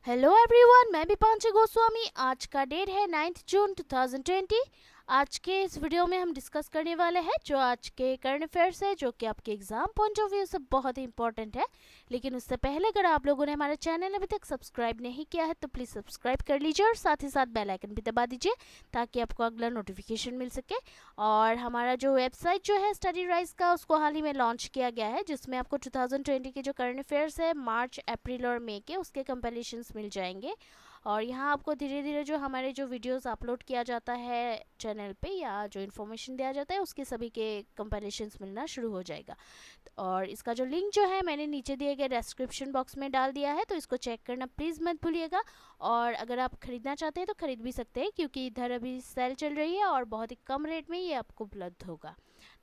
Hello everyone, मैं दीपांशी गोस्वामी। आज का डेट है 9 जून 2020। आज के इस वीडियो में हम डिस्कस करने वाले हैं जो आज के करंट अफेयर्स है, जो कि आपके एग्जाम पॉइंट ऑफ व्यू से बहुत ही इंपॉर्टेंट है। लेकिन उससे पहले अगर आप लोगों ने हमारा चैनल अभी तक सब्सक्राइब नहीं किया है तो प्लीज़ सब्सक्राइब कर लीजिए और साथ ही साथ बेल आइकन भी दबा दीजिए ताकि आपको अगला नोटिफिकेशन मिल सके। और हमारा जो वेबसाइट जो है स्टडी राइज का, उसको हाल ही में लॉन्च किया गया है, जिसमें आपको 2020 के जो करंट अफेयर्स है मार्च, अप्रैल और मई के, उसके कंपाइलेशंस मिल जाएंगे। और यहाँ आपको धीरे धीरे जो हमारे जो वीडियोस अपलोड किया जाता है चैनल पे या जो इन्फॉर्मेशन दिया जाता है उसके सभी के कंपाइलेशंस मिलना शुरू हो जाएगा। और इसका जो लिंक जो है मैंने नीचे दिए गए डिस्क्रिप्शन बॉक्स में डाल दिया है, तो इसको चेक करना प्लीज़ मत भूलिएगा। और अगर आप ख़रीदना चाहते हैं तो ख़रीद भी सकते हैं, क्योंकि इधर अभी सेल चल रही है और बहुत ही कम रेट में ये आपको उपलब्ध होगा।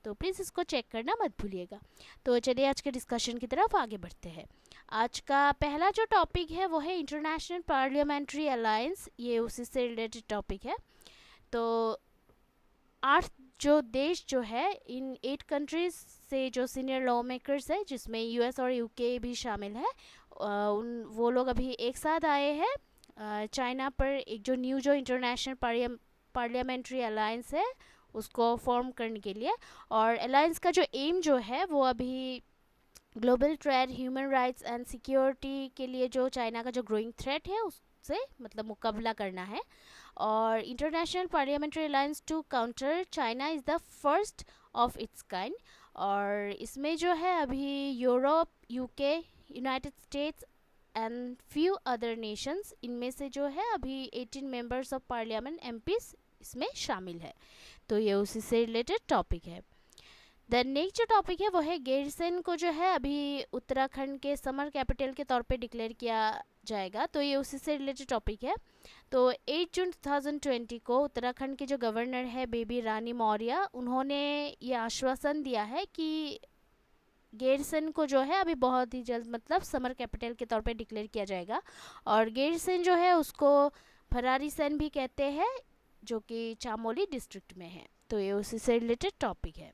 तो प्लीज़ इसको चेक करना मत भूलिएगा। तो चलिए आज के डिस्कशन की तरफ आगे बढ़ते हैं। आज का पहला जो टॉपिक है वो है इंटरनेशनल पार्लियामेंट्री अलायंस। ये उसी से रिलेटेड टॉपिक है। तो 8 जो देश जो है, इन 8 कंट्रीज से जो सीनियर लॉ मेकर्स है, जिसमें यूएस और यूके भी शामिल है, वो लोग अभी एक साथ आए हैं चाइना पर एक जो न्यू जो इंटरनेशनल पार्लियामेंट्री अलायंस है उसको फॉर्म करने के लिए। और अलायंस का जो एम जो है वो अभी global trade, human rights and security के लिए जो चाइना का जो ग्रोइंग थ्रेट है उससे मतलब मुकाबला करना है। और international parliamentary alliance to counter China is the first of its kind. और इसमें जो है अभी Europe, UK, United States and few other nations, इनमें से जो है अभी 18 मेंबर्स ऑफ पार्लियामेंट एमपीज इसमें शामिल है। तो ये उसी से रिलेटेड टॉपिक है। देन नेक्स्ट जो टॉपिक है वो है गैरसैंण को जो है अभी उत्तराखंड के समर कैपिटल के तौर पे डिक्लेयर किया जाएगा। तो ये उसी से रिलेटेड टॉपिक है। तो 8 जून 2020 को उत्तराखंड के जो गवर्नर है बेबी रानी मौर्य, उन्होंने ये आश्वासन दिया है कि गैरसैंण को जो है अभी बहुत ही जल्द मतलब समर कैपिटल के तौर पे डिक्लेयर किया जाएगा। और गैरसैंण जो है उसको भरारी सैन भी कहते हैं, जो कि चामोली डिस्ट्रिक्ट में है। तो ये उसी से रिलेटेड टॉपिक है।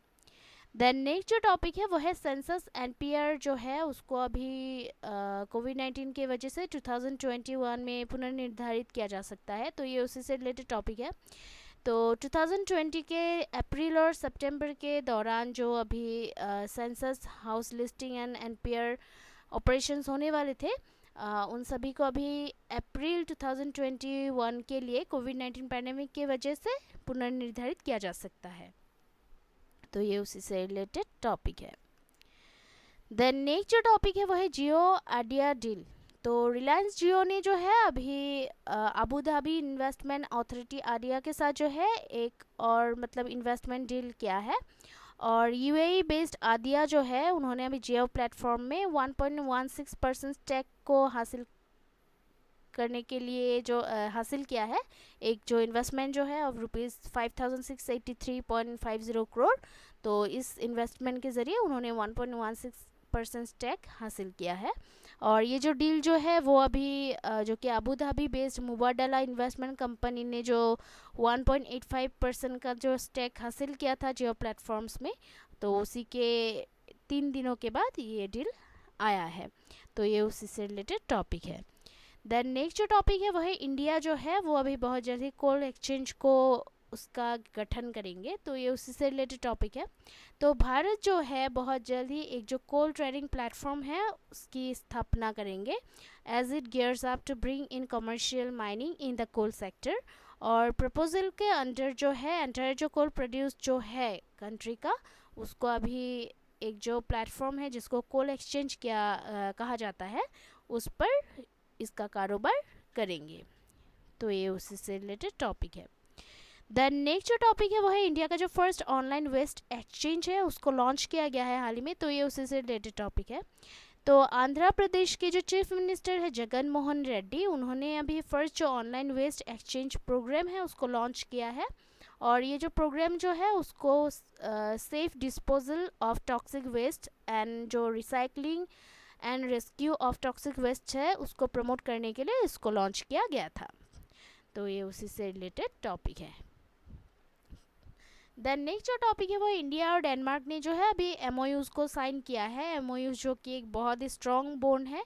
देन नेक्स्ट जो टॉपिक है वो है सेंसस एनपीआर जो है उसको अभी कोविड-19 की वजह से 2021 में पुनर्निर्धारित किया जा सकता है। तो ये उसी से रिलेटेड टॉपिक है। तो 2020 के अप्रैल और सितंबर के दौरान जो अभी census, house listing and NPR operations होने वाले थे, उन सभी को अभी अप्रैल 2021 के लिए कोविड-19 पैंडेमिक की वजह से पुनर्निर्धारित किया जा सकता है। तो ये उसी से रिलेटेड टॉपिक है। देन नेक्स्ट जो टॉपिक है वो है जियो आइडिया डील। तो रिलायंस जियो ने जो है अभी Abu Dhabi investment authority idea के साथ जो है एक और मतलब इन्वेस्टमेंट डील किया है। और यूएई बेस्ड आदिया जो है उन्होंने अभी जियो प्लेटफॉर्म में 1.16% स्टेक को हासिल करने के लिए जो हासिल किया है, एक जो इन्वेस्टमेंट जो है ऑफ ₹5683.50 करोड़। तो इस इन्वेस्टमेंट के ज़रिए उन्होंने 1.16% स्टेक हासिल किया है। और ये जो डील जो है वो अभी जो कि Abu Dhabi based Mubadala investment company ने जो 1.85% का जो स्टेक हासिल किया था जियो प्लेटफॉर्म्स में, तो उसी के 3 दिनों के बाद ये डील आया है। तो ये उसी से रिलेटेड टॉपिक है। देन नेक्स्ट जो टॉपिक है वो है इंडिया जो है वो अभी बहुत जल्द ही कोल एक्सचेंज को उसका गठन करेंगे। तो ये उसी से रिलेटेड टॉपिक है। तो भारत जो है बहुत जल्द ही एक जो कोल ट्रेडिंग प्लेटफॉर्म है उसकी स्थापना करेंगे, as it gears up to bring in commercial mining in the coal sector. और प्रपोजल के अंडर जो है एंटायर जो कोल प्रोड्यूस जो है कंट्री का, उसको अभी एक जो प्लेटफॉर्म है जिसको कोल एक्सचेंज कहा जाता है, उस पर इसका कारोबार करेंगे। तो ये उसी से रिलेटेड टॉपिक है। देन नेक्स्ट जो टॉपिक है वो है इंडिया का जो फर्स्ट ऑनलाइन वेस्ट एक्सचेंज है उसको लॉन्च किया गया है हाल ही में। तो ये उसी से रिलेटेड टॉपिक है। तो आंध्र प्रदेश के जो चीफ मिनिस्टर है जगन मोहन रेड्डी, उन्होंने अभी फर्स्ट जो ऑनलाइन वेस्ट एक्सचेंज प्रोग्राम है उसको लॉन्च किया है। और ये जो प्रोग्राम जो है उसको safe disposal of toxic waste and जो recycling and rescue of toxic waste है उसको प्रमोट करने के लिए इसको लॉन्च किया गया था। तो ये उसी से रिलेटेड टॉपिक है। देन नेक्स्ट जो टॉपिक है वो इंडिया और डेनमार्क ने जो है अभी एमओयूज़ को साइन किया है। एमओयूज़ जो कि एक बहुत ही स्ट्रॉन्ग बॉन्ड है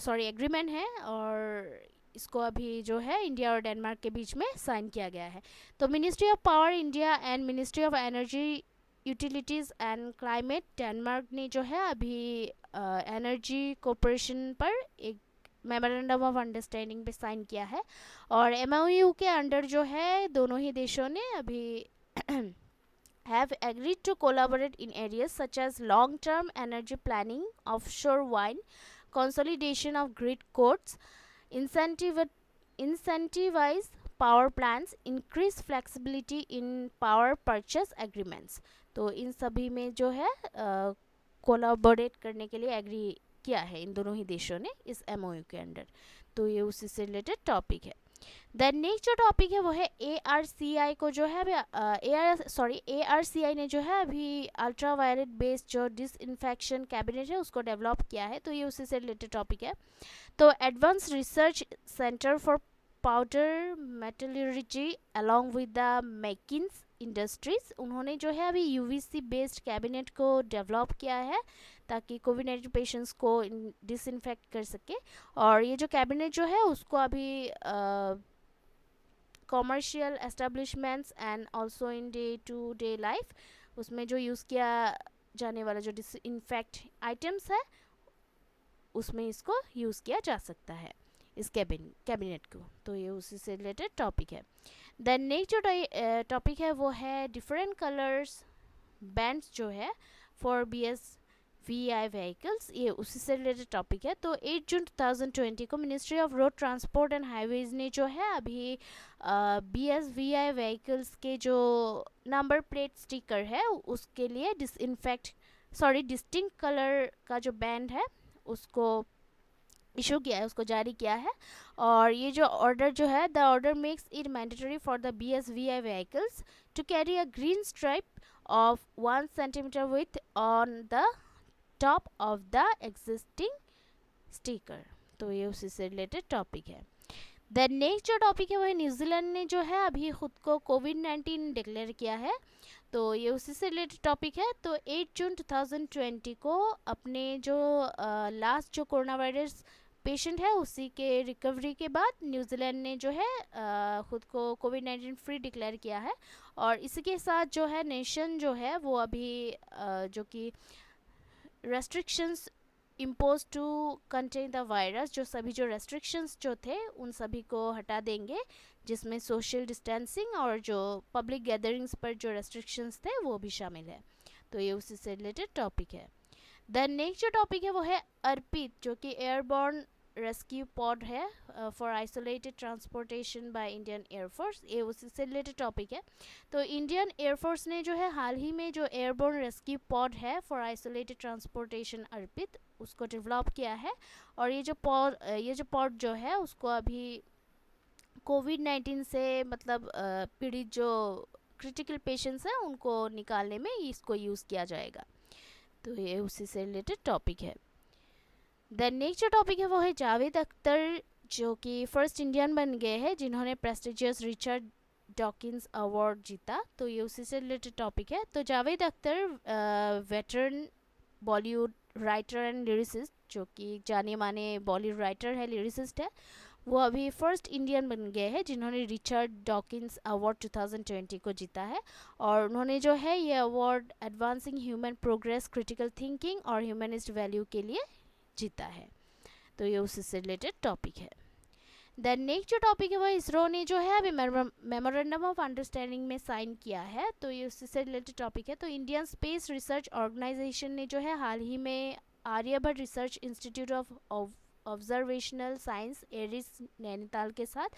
सॉरी एग्रीमेंट है, और इसको अभी जो है इंडिया और डेनमार्क के बीच में साइन किया गया है। तो ministry of power India and ministry of energy utilities and climate Denmark ने जो है अभी एनर्जी कॉरपोरेशन पर एक मेमोरेंडम ऑफ अंडरस्टैंडिंग पे साइन किया है। और एमओयू के अंडर जो है दोनों ही देशों ने अभी have agreed to collaborate in areas such as long-term energy planning, offshore wind, consolidation of grid codes, incentivize power plants, increase flexibility in power purchase agreements। तो इन सभी में जो है कोलाबोरेट करने के लिए एग्री किया है इन दोनों ही देशों ने इस एमओयू के अंडर। तो ये उसी से रिलेटेड टॉपिक है। देन नेक्स्ट जो टॉपिक है वो है ARCI को जो है अभी ARCI ने जो है अभी अल्ट्रा वायलेट बेस्ड जो डिसइंफेक्शन कैबिनेट है उसको डेवलप किया है। तो ये उसी से रिलेटेड टॉपिक है। तो advance research centre for powder metallurgy along with the Makins industries, उन्होंने जो है अभी UVC बेस्ड कैबिनेट को डेवलप किया है ताकि कोविड-19 पेशेंट्स को डिसइंफेक्ट कर सके। और ये जो कैबिनेट जो है उसको अभी commercial establishments and also in day to day life उसमें जो यूज़ किया जाने वाला जो डिसइंफेक्ट आइटम्स है उसमें इसको यूज़ किया जा सकता है इस कैबिनेट को। तो ये उसी से रिलेटेड टॉपिक है। देन नेक्स्ट जो टॉपिक है वो है डिफरेंट कलर्स बैंड्स जो है फॉर BSVI व्हीकल्स, ये उसी से रिलेटेड टॉपिक है। तो 8 जून 2020 को ministry of road transport and highways ने जो है अभी BSVI व्हीकल्स के जो नंबर प्लेट स्टिकर है उसके लिए डिस्टिंक्ट कलर का जो बैंड है उसको इशू किया है, उसको जारी किया है। और ये जो ऑर्डर जो है the order makes it mandatory for the BSVI vehicles to carry a green stripe of 1 centimeter width on the top of the existing sticker। तो ये उसी से रिलेटेड टॉपिक है। देन नेक्स्ट जो टॉपिक है वो है न्यूजीलैंड ने जो है अभी खुद को कोविड-19 डिक्लेयर किया है। तो ये उसी से रिलेटेड टॉपिक है। तो 8 जून 2020 को अपने जो लास्ट जो कोरोना वायरस पेशेंट है उसी के रिकवरी के बाद न्यूजीलैंड ने जो है खुद को कोविड-19 फ्री डिक्लेयर किया है। और इसी के साथ जो है नेशन जो है वो अभी जो कि restrictions impose to contain the virus, जो सभी जो रेस्ट्रिक्शंस जो थे उन सभी को हटा देंगे, जिसमें सोशल डिस्टेंसिंग और जो पब्लिक गैदरिंग्स पर जो रेस्ट्रिक्शंस थे वो भी शामिल है। तो ये उसी से रिलेटेड टॉपिक है। देन नेक्स्ट जो टॉपिक है वो है अर्पित, जो कि एयरबॉर्न रेस्क्यू पॉड है for isolated transportation by Indian air force, ये उसी से रिलेटेड टॉपिक है। तो इंडियन एयरफोर्स ने जो है हाल ही में जो एयरबॉर्न रेस्क्यू पॉड है फॉर आइसोलेटेड ट्रांसपोर्टेशन अर्पित उसको डेवलप किया है। और ये जो पॉड जो है उसको अभी कोविड-19 से मतलब पीड़ित जो क्रिटिकल पेशेंट्स हैं उनको निकालने में इसको यूज़ किया जाएगा। तो ये उसी से रिलेटेड टॉपिक है। देन नेक्स्ट जो टॉपिक है वो है जावेद अख्तर, जो कि फर्स्ट इंडियन बन गए हैं जिन्होंने प्रेस्टिजियस रिचर्ड डॉकिंस अवार्ड जीता। तो ये उसी से रिलेटेड टॉपिक है। तो Javed Akhtar veteran Bollywood writer and lyricist, जो कि जाने माने बॉलीवुड राइटर है, लिरिसिस्ट है, वो अभी फर्स्ट इंडियन बन गए हैं जिन्होंने रिचर्ड डॉकिंस अवार्ड 2020 को जीता है। और उन्होंने जो है ये award advancing human progress, critical thinking और ह्यूमनिस्ट वैल्यू के लिए जीता है। तो ये उसी से रिलेटेड टॉपिक है। देन नेक्स्ट जो टॉपिक है वो इसरो ने जो है अभी मेमोरेंडम ऑफ अंडरस्टैंडिंग में साइन किया है। तो ये उसी से रिलेटेड टॉपिक है। तो इंडियन स्पेस रिसर्च ऑर्गेनाइजेशन ने जो है हाल ही में Aryabhatta research institute of observational science ARIES Nainital के साथ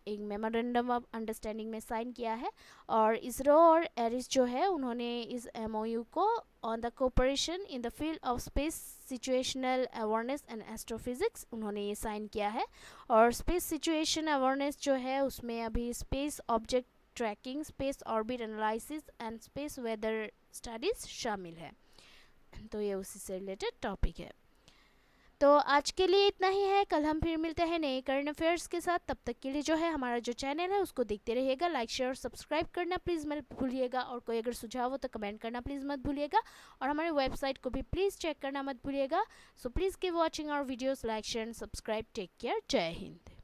एक मेमोरेंडम ऑफ अंडरस्टैंडिंग में साइन किया है। और इसरो और एरिस जो है उन्होंने इस MOU को on the cooperation in the field of space situational awareness and astrophysics उन्होंने ये साइन किया है। और स्पेस सिचुएशन अवेयरनेस जो है उसमें अभी space object tracking, space orbit analysis and space weather studies शामिल है। तो ये उसी से रिलेटेड टॉपिक है। तो आज के लिए इतना ही है, कल हम फिर मिलते हैं नए करंट अफेयर्स के साथ। तब तक के लिए जो है हमारा जो चैनल है उसको देखते रहिएगा, लाइक शेयर और सब्सक्राइब करना प्लीज़ मत भूलिएगा, और कोई अगर सुझाव हो तो कमेंट करना प्लीज़ मत भूलिएगा, और हमारे वेबसाइट को भी प्लीज़ चेक करना मत भूलिएगा। So please keep watching our videos, like share and subscribe. Take care, जय हिंद।